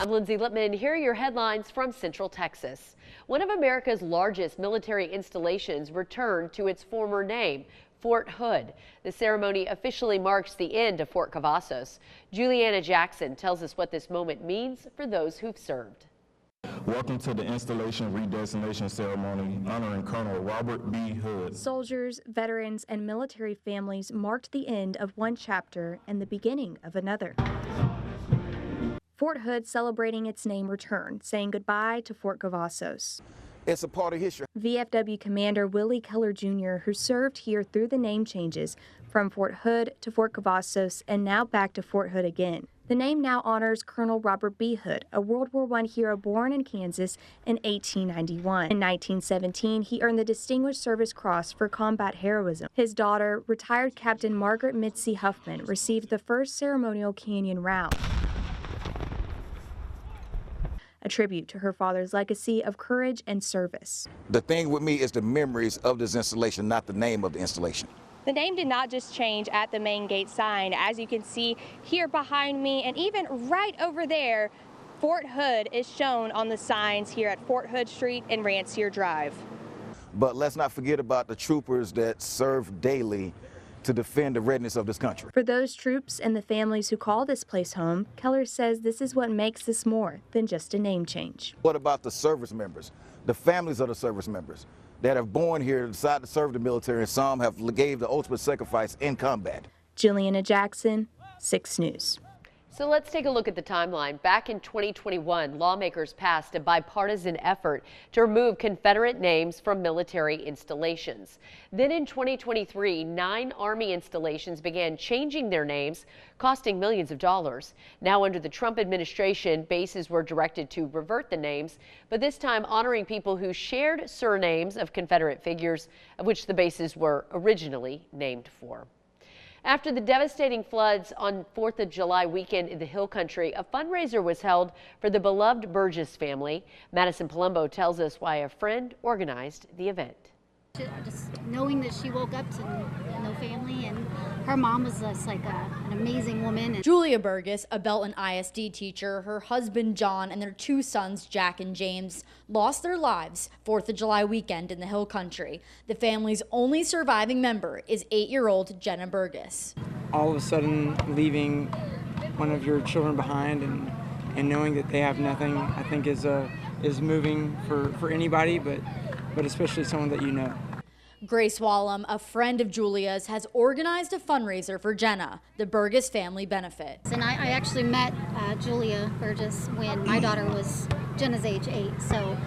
I'm Lindsay Lippman. Here are your headlines from Central Texas. One of America's largest military installations returned to its former name, Fort Hood. The ceremony officially marks the end of Fort Cavazos. Juliana Jackson tells us what this moment means for those who've served. Welcome to the installation redesignation ceremony honoring Colonel Robert B. Hood. Soldiers, veterans, and military families marked the end of one chapter and the beginning of another. Fort Hood celebrating its name return, saying goodbye to Fort Cavazos. It's a part of history. VFW Commander Willie Keller Jr., who served here through the name changes from Fort Hood to Fort Cavazos and now back to Fort Hood again. The name now honors Colonel Robert B. Hood, a World War I hero born in Kansas in 1891. In 1917, he earned the Distinguished Service Cross for combat heroism. His daughter, retired Captain Margaret Mitzi Huffman, received the first ceremonial canyon round, a tribute to her father's legacy of courage and service. The thing with me is the memories of this installation, not the name of the installation. The name did not just change at the main gate sign. As you can see here behind me and even right over there, Fort Hood is shown on the signs here at Fort Hood Street and Rancier Drive. But let's not forget about the troopers that serve daily to defend the readiness of this country. For those troops and the families who call this place home, Keller says this is what makes this more than just a name change. What about the service members, the families of the service members that have born here, decided to serve the military, and some have gave the ultimate sacrifice in combat? Juliana Jackson, 6 News. So let's take a look at the timeline. Back in 2021, lawmakers passed a bipartisan effort to remove Confederate names from military installations. Then in 2023, 9 Army installations began changing their names, costing millions of dollars. Now under the Trump administration, bases were directed to revert the names, but this time honoring people who shared surnames of Confederate figures, of which the bases were originally named for. After the devastating floods on 4th of July weekend in the Hill Country, a fundraiser was held for the beloved Burgess family. Madison Palumbo tells us why a friend organized the event. Just knowing that she woke up to no family, and her mom was just like an amazing woman. Julia Burgess, a Belton ISD teacher, her husband John, and their 2 sons Jack and James lost their lives 4th of July weekend in the Hill Country. The family's only surviving member is 8-year-old Jenna Burgess. All of a sudden leaving one of your children behind and knowing that they have nothing, I think is moving for anybody, but especially someone that you know. Grace Wallum, a friend of Julia's, has organized a fundraiser for Jenna, the Burgess family benefit. And I actually met Julia Burgess when my daughter was Jenna's age 8, so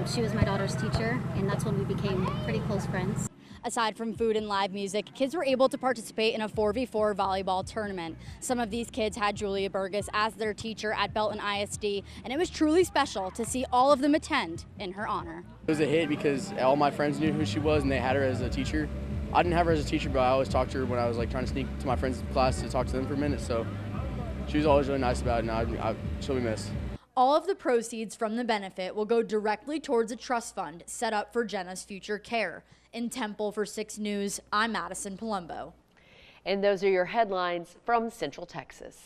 she was my daughter's teacher, and that's when we became pretty close friends. Aside from food and live music, kids were able to participate in a 4v4 volleyball tournament. Some of these kids had Julia Burgess as their teacher at Belton ISD, and it was truly special to see all of them attend in her honor. It was a hit because all my friends knew who she was and they had her as a teacher. I didn't have her as a teacher, but I always talked to her when I was like trying to sneak to my friends' class to talk to them for a minute, so she was always really nice about it, and she'll be missed. All of the proceeds from the benefit will go directly towards a trust fund set up for Jenna's future care. In Temple for 6 News, I'm Madison Palumbo. And those are your headlines from Central Texas.